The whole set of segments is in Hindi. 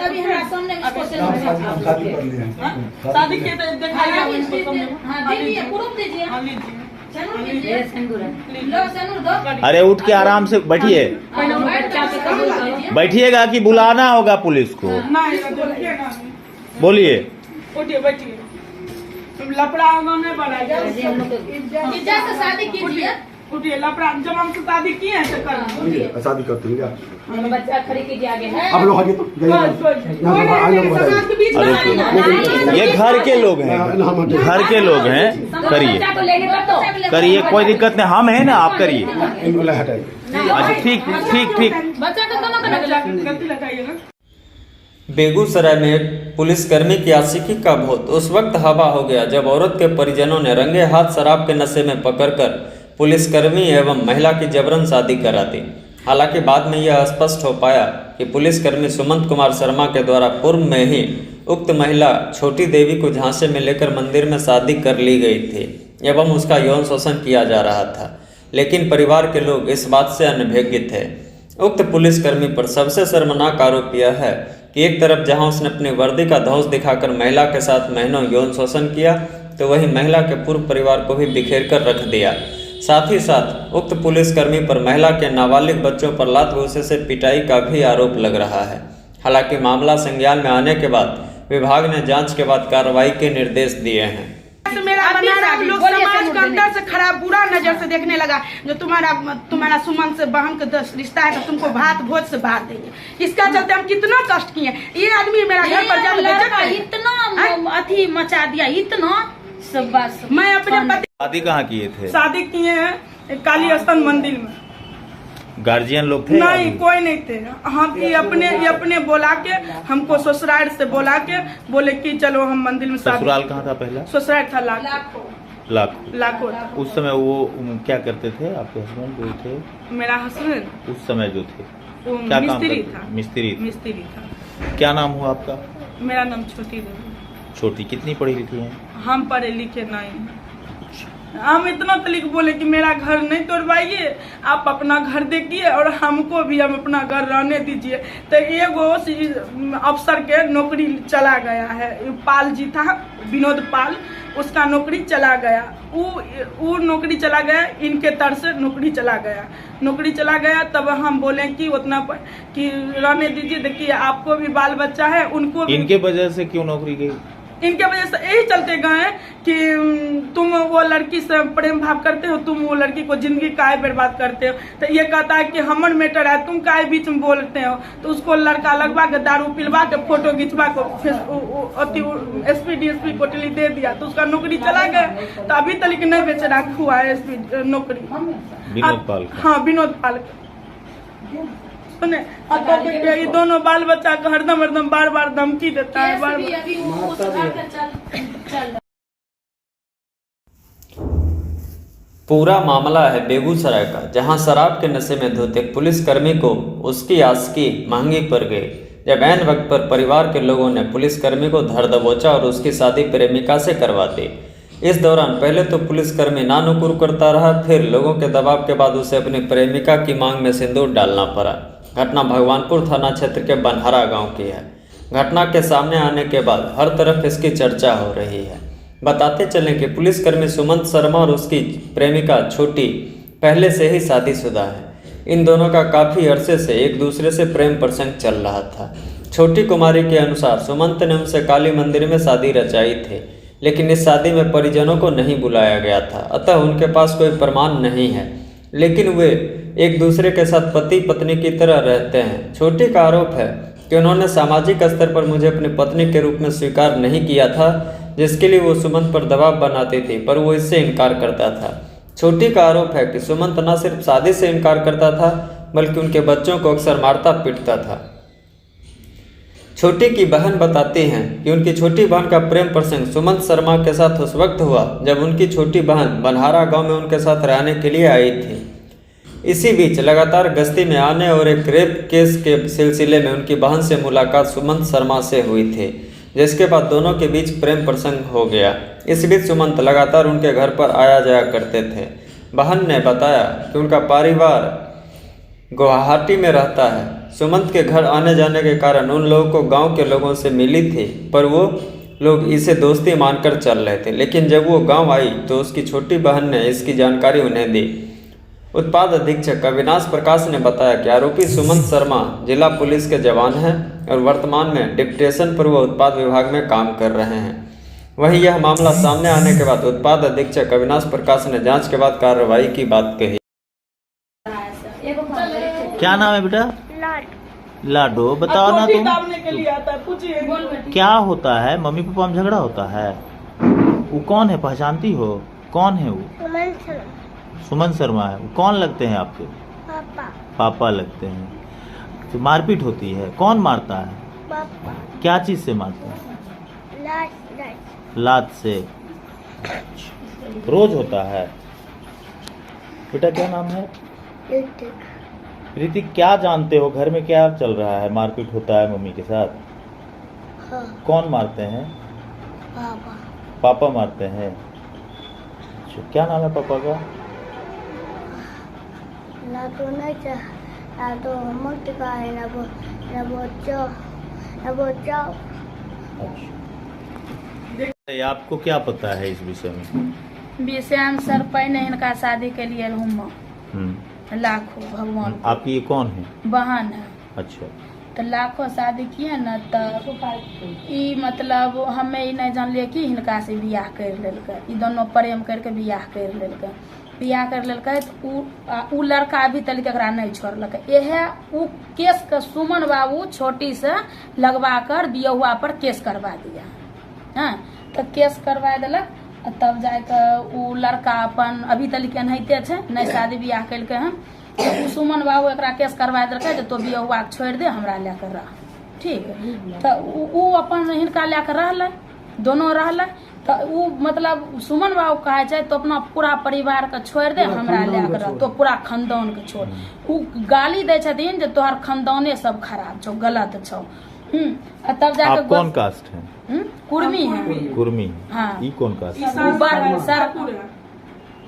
तभी हमारा सामने इसको से शादी के दिखाइए इसको सामने। हां दीजिए प्रूफ दीजिए। हां लीजिए। चलो दीजिए सिंदूर लो सिंदूर दो। अरे उठ के आराम से बैठिए, बैठिएगा कि बुलाना होगा पुलिस को? बोलिए। उठिए बैठिए, लफड़ा नहीं बढ़ाइए। इज्जत से शादी कीजिए। उठिए, लफड़ा जब हमसे शादी किए हैं तो कर शादी करते हैं क्या? बच्चा खड़ी कीजिए आगे है। आप लोग आगे तो ये घर के लोग हैं, घर के लोग हैं, करिए करिए, कोई दिक्कत नहीं, हम हैं ना, आप करिए। अच्छा ठीक ठीक ठीक। बच्चा को दोनों गलती लगाइएगा। बेगूसराय में एक पुलिसकर्मी की आशिकी का भूत उस वक्त हवा हो गया जब औरत के परिजनों ने रंगे हाथ शराब के नशे में पकड़कर पुलिसकर्मी एवं महिला की जबरन शादी करा दी। हालांकि बाद में यह स्पष्ट हो पाया कि पुलिसकर्मी सुमंत कुमार शर्मा के द्वारा पूर्व में ही उक्त महिला छोटी देवी को झांसे में लेकर मंदिर में शादी कर ली गई थी एवं उसका यौन शोषण किया जा रहा था, लेकिन परिवार के लोग इस बात से अनभिज्ञ थे। उक्त पुलिसकर्मी पर सबसे शर्मनाक आरोप यह है कि एक तरफ जहां उसने अपनी वर्दी का धौंस दिखाकर महिला के साथ महीनों यौन शोषण किया, तो वहीं महिला के पूर्व परिवार को भी बिखेर कर रख दिया। साथ ही साथ उक्त पुलिसकर्मी पर महिला के नाबालिग बच्चों पर लात घूंसे से पिटाई का भी आरोप लग रहा है। हालांकि मामला संज्ञान में आने के बाद विभाग ने जांच के बाद कार्रवाई के निर्देश दिए हैं। मेरा बना रहा लोग समाज को अंदर से खराब बुरा नजर से देखने लगा। जो तुम्हारा सुमन से बहन का रिश्ता है तो तुमको भात भोज से बात देंगे। इसका चलते हम कितना कष्ट किए। ये आदमी मेरा घर पर जब इतना अथी मचा दिया, इतना सब बात। मैं अपने पति शादी कहाँ किए थे? शादी किए हैं काली स्थान मंदिर में। गार्जियन लोग थे? नहीं, कोई नहीं थे। हम ये अपने बोला के हमको ससुराल से बोला के बोले कि चलो हम मंदिर में। ससुराल कहाँ था पहला? ससुराल था लाखों। उस समय वो क्या करते थे आपके हस्बैंड जो थे? मेरा हस्बैंड उस समय जो थे वो क्या मिस्त्री काम था। मिस्त्री था। क्या नाम हुआ आपका? मेरा नाम छोटी देवी। छोटी। कितनी पढ़ी लिखी हैं? हम पढ़े लिखे नहीं। हम इतना तलिक बोले कि मेरा घर नहीं तोड़वाइए, आप अपना घर देखिए और हमको भी हम अपना घर रहने दीजिए। तो एगो अफसर के नौकरी चला गया है, पाल जी था, विनोद पाल, उसका नौकरी चला गया। वो नौकरी चला गया, इनके तर से नौकरी चला गया। तब हम बोले कि उतना कि रहने दीजिए, देखिए आपको भी बाल बच्चा है, उनको भी। इनके वजह से क्यों नौकरी गई? इनके वजह से यही चलते गए कि तुम वो लड़की से प्रेम भाव करते हो, तुम वो लड़की को जिंदगी काहे बर्बाद करते हो। तो ये कहता है कि हमर मैटर है, तुम काहे बीच में बोलते हो। तो उसको लड़का लगवा के दारू पिलवा के फोटो खिंचवा के एसपी डीएसपी को दे दिया, तो उसका नौकरी चला गया। तो अभी तक नहीं बेचारा हुआ है एसपी नौकरी। विनोद पाल? हाँ, विनोद पाल। ये दोनों बाल बच्चा को हरदम बार धमकी देता है, बार। पूरा मामला है बेगूसराय का, जहां शराब के नशे में धुत एक पुलिसकर्मी को उसकी आशिकी महंगी पड़ गई। जब ऐन वक्त पर परिवार के लोगों ने पुलिसकर्मी को धर दबोचा और उसकी शादी प्रेमिका से करवा दी। इस दौरान पहले तो पुलिसकर्मी नानुकुर करता रहा, फिर लोगों के दबाव के बाद उसे अपनी प्रेमिका की मांग में सिंदूर डालना पड़ा। घटना भगवानपुर थाना क्षेत्र के बनहरा गांव की है। घटना के सामने आने के बाद हर तरफ इसकी चर्चा हो रही है। बताते चलें कि पुलिसकर्मी सुमंत शर्मा और उसकी प्रेमिका छोटी पहले से ही शादीशुदा है। इन दोनों का काफ़ी अरसे से एक दूसरे से प्रेम प्रसंग चल रहा था। छोटी कुमारी के अनुसार सुमंत ने उनसे काली मंदिर में शादी रचाई थी, लेकिन इस शादी में परिजनों को नहीं बुलाया गया था, अतः उनके पास कोई प्रमाण नहीं है, लेकिन वे एक दूसरे के साथ पति पत्नी की तरह रहते हैं। छोटी का आरोप है कि उन्होंने सामाजिक स्तर पर मुझे अपनी पत्नी के रूप में स्वीकार नहीं किया था, जिसके लिए वो सुमंत पर दबाव बनाती थी, पर वो इससे इनकार करता था। छोटी का आरोप है कि सुमंत न सिर्फ शादी से इनकार करता था, बल्कि उनके बच्चों को अक्सर मारता पीटता था। छोटी की बहन बताती हैं कि उनकी छोटी बहन का प्रेम प्रसंग सुमंत शर्मा के साथ उस वक्त हुआ जब उनकी छोटी बहन बनहरा गांव में उनके साथ रहने के लिए आई थी। इसी बीच लगातार गश्ती में आने और एक रेप केस के सिलसिले में उनकी बहन से मुलाकात सुमंत शर्मा से हुई थी, जिसके बाद दोनों के बीच प्रेम प्रसंग हो गया। इस बीच सुमंत लगातार उनके घर पर आया जाया करते थे। बहन ने बताया कि उनका परिवार गुवाहाटी में रहता है, सुमंत के घर आने जाने के कारण उन लोगों को गांव के लोगों से मिली थी, पर वो लोग इसे दोस्ती मानकर चल रहे थे। लेकिन जब वो गांव आई तो उसकी छोटी बहन ने इसकी जानकारी उन्हें दी। उत्पाद अधीक्षक अविनाश प्रकाश ने बताया कि आरोपी सुमंत शर्मा जिला पुलिस के जवान हैं और वर्तमान में डिप्टेशन पर वो उत्पाद विभाग में काम कर रहे हैं। वहीं यह मामला सामने आने के बाद उत्पाद अधीक्षक अविनाश प्रकाश ने जांच के बाद कार्रवाई की बात कही। क्या नाम है बेटा? लाडो। बताओ ना दाबने के लिए आता है, पूछिए। क्या होता है? मम्मी पापा में झगड़ा होता है? वो कौन है, पहचानती हो? कौन है वो? सुमन शर्मा है। वो कौन लगते हैं आपके? पापा लगते हैं। तो मारपीट होती है? कौन मारता है? पापा। क्या चीज से मारता है? लात से। रोज होता है? बेटा क्या नाम है? ऋतिक। क्या जानते हो घर में क्या चल रहा है? मारपीट होता है मम्मी के साथ? हाँ। कौन मारते हैं? पापा। पापा मारते हैं। अच्छा, क्या नाम है पापा का? अच्छा, आपको क्या पता है इस विषय में? विषय सर पहले इनका शादी के लिए लाखों भगवान। आपकी ये कौन है? बहन है। अच्छा। तो लाखों शादी किए न, तो मतलब हमें ही नहीं जानलिए कि हिनका से बियाह कर लेलकै। ई दोनों प्रेम करके बियाह कर लेलकै। बियाह कर लेलकै तो उ लड़का अभी तक एकरा नहीं छोड़लकै। यह उ केस के सुमन बाबू छोटी से लगवा कर बियहुआ पर केस करवा दिया। हाँ, तो केस करवा दिलक। तब जाकर उ लड़का अपन अभी तक एनाहिते छे, नहीं शादी बियाह कलकै हन। तो सुमन बाबू एकरा केस करवा देलकै जे तो बियहुआ के छोड़ दे, हमरा लेकर रह। ठीक। तो उ अपन हिनका लेकर रहलै, दोनों रहलै। तो उ मतलब सुमन बाबू कहे छै तो अपना पूरा परिवार के छोड़ दे, हमरा लेकर रह, तो पूरा खानदान के छोड़। उ गाली दे छथिन जे तोहर खानदाने सब खराब छौ, गलत छौ। तब जाकर आप कौन कास्ट है? कुर्मी है। कुर्मी। हाँ। ई कौन कास्ट?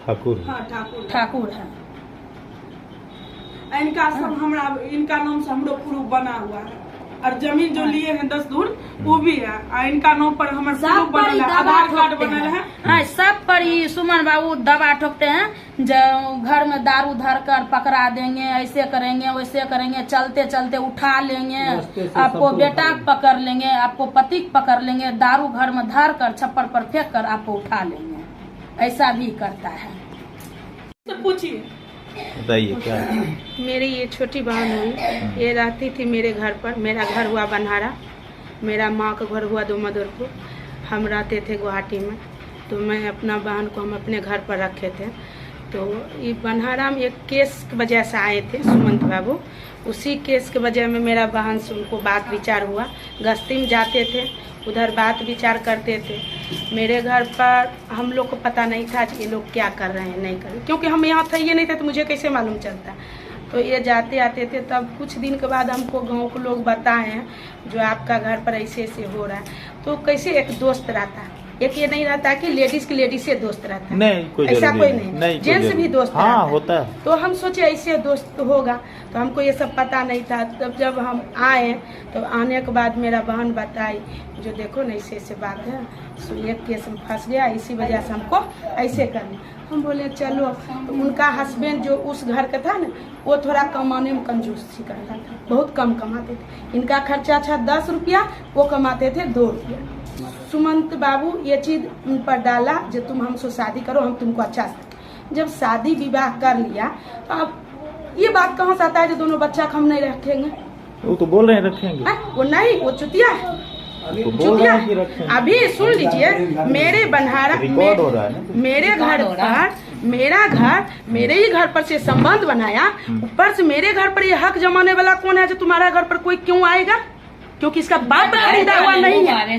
ठाकुर। ठाकुर है। इनका सब हमरा, इनका नाम से हमरो प्रूफ बना हुआ है, और जमीन जो लिए हैं 10 धूर वो भी है, और इनका नाम पर हमारे प्रूफ बनल है, आधार कार्ड बनल है। हाँ, सब पर ही सुमन बाबू दबा ठोकते हैं जो घर में दारू धर कर पकड़ा देंगे, ऐसे करेंगे वैसे करेंगे, चलते चलते उठा लेंगे, आपको बेटा पकड़ लेंगे, आपको पति पकड़ लेंगे, दारू घर में धर कर छप्पर पर फेंक कर आपको उठा लेंगे, ऐसा भी करता है। तो पूछिए। बताइए क्या है? मेरी ये छोटी बहन हुई, ये रहती थी मेरे घर पर। मेरा घर हुआ बनहारा, मेरा माँ का घर हुआ दोमदुरपुर। हम रहते थे गुवाहाटी में। तो मैं अपना बहन को हम अपने घर पर रखे थे। तो ये बनहारा में एक केस की वजह से आए थे सुमंत बाबू। उसी केस की वजह में मेरा बहन से उनको बात विचार हुआ। गश्ती में जाते थे, उधर बात विचार करते थे। मेरे घर पर हम लोग को पता नहीं था कि ये लोग क्या कर रहे हैं नहीं कर रहे, क्योंकि हम यहाँ थे ये नहीं थे तो मुझे कैसे मालूम चलता। तो ये जाते आते थे। तब कुछ दिन के बाद हमको गांव के लोग बताए हैं जो आपका घर पर ऐसे ऐसे हो रहा है। तो कैसे एक दोस्त रहता है, एक ये नहीं रहता कि लेडीज की लेडीज से दोस्त रहता है, नहीं कोई ऐसा कोई नहीं, जेंट्स भी दोस्त हाँ, रहता है। होता है। तो हम सोचे ऐसे दोस्त होगा, तो हमको ये सब पता नहीं था। तब जब हम आए तो आने के बाद मेरा बहन बताई जो देखो ना ऐसे ऐसे बात है, सो एक केस में फंस गया, इसी वजह से हमको ऐसे करना। हम बोले चलो। तो उनका हस्बैंड जो उस घर का था ना, वो थोड़ा कमाने में कंजूसी करता था, बहुत कम कमाते थे। इनका खर्चा था 10 रुपया, वो कमाते थे 2 रुपया। सुमंत बाबू ये चीज उन पर डाला जो तुम हमसे शादी करो, हम तुमको अच्छा से। जब शादी विवाह कर लिया तो अब ये बात कहाँ से आता है जो दोनों बच्चा को हम नहीं रखेंगे? वो तो बोल रहे हैं रखेंगे। वो नहीं, वो चुतिया है, चुतिया है। अभी सुन लीजिए, मेरे बनहारा मेरे घर पर मेरे ही घर पर से संबंध बनाया, ऊपर से मेरे घर पर ये हक जमाने वाला कौन है जो तुम्हारा घर पर कोई क्यों आएगा? क्योंकि इसका बाप का खरीदा हुआ नहीं है।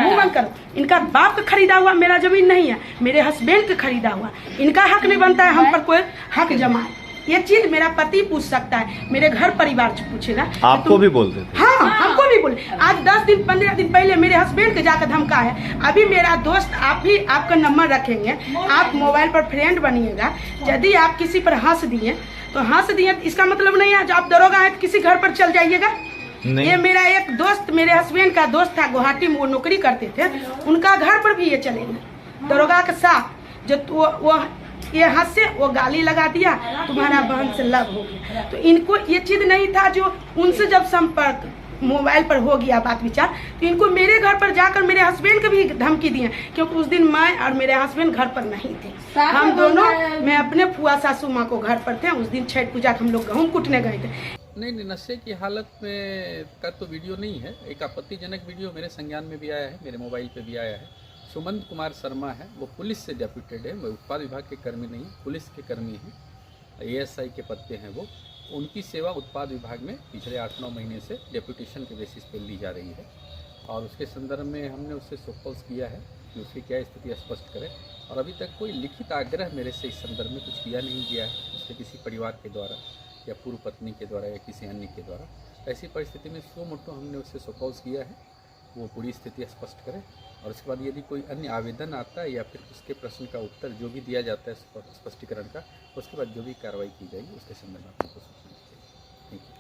मुंह बंद करो। इनका बाप का खरीदा हुआ मेरा जमीन नहीं है, मेरे हस्बैंड का खरीदा हुआ। इनका हक नहीं बनता है हम पर कोई हक जमाए, ये चीज मेरा पति पूछ सकता है, मेरे घर परिवार से पूछेगा। आपको भी बोलते थे? हाँ, हमको भी बोले। आज 10 दिन 15 दिन पहले मेरे हस्बैंड के जाकर धमका है। अभी मेरा दोस्त, आप भी आपका नंबर रखेंगे, आप मोबाइल पर फ्रेंड बनिएगा। यदि आप किसी पर हंस दिए तो हंस दिए, इसका मतलब नहीं है जो आप दरोगा है तो किसी घर पर चल जाइएगा। ये मेरा एक दोस्त, मेरे हस्बैंड का दोस्त था, गुवाहाटी में वो नौकरी करते थे, उनका घर पर भी ये चलेगा दरोगा के साथ। जो वो ये हंसे, वो गाली लगा दिया, तुम्हारा बहन से लव हो गया। तो इनको ये चीज नहीं था, जो उनसे जब संपर्क मोबाइल पर हो गया बात विचार, तो इनको मेरे घर पर जाकर मेरे हस्बैंड को भी धमकी दिए, क्योंकि उस दिन मैं और मेरे हस्बैंड घर पर नहीं थे। हम दोनों, मैं अपने फुआ सासू माँ को घर पर थे। उस दिन छठ पूजा हम लोग गेहूँ कुटने गए थे। नहीं, नशे की हालत में का तो वीडियो नहीं है। एक आपत्तिजनक वीडियो मेरे संज्ञान में भी आया है, मेरे मोबाइल पे भी आया है। सुमंत कुमार शर्मा है, वो पुलिस से डेप्यूटेड है, वो उत्पाद विभाग के कर्मी नहीं, पुलिस के कर्मी हैं, ASI के पद पे हैं वो। उनकी सेवा उत्पाद विभाग में पिछले 8-9 महीने से डेप्यूटेशन के बेसिस पे ली जा रही है, और उसके संदर्भ में हमने उससे सपोज किया है कि उसकी क्या स्थिति स्पष्ट करे, और अभी तक कोई लिखित आग्रह मेरे से इस संदर्भ में कुछ किया नहीं गया है, उसके किसी परिवार के द्वारा या पूर्व पत्नी के द्वारा या किसी अन्य के द्वारा। ऐसी परिस्थिति में सो मोटो हमने उससे सपोज किया है, वो पूरी स्थिति स्पष्ट करे, और उसके बाद यदि कोई अन्य आवेदन आता है या फिर उसके प्रश्न का उत्तर जो भी दिया जाता है स्पष्टीकरण का, उसके बाद जो भी कार्रवाई की जाएगी उसके संदर्भ में आपको सूचना दी जाएगी। Thank you.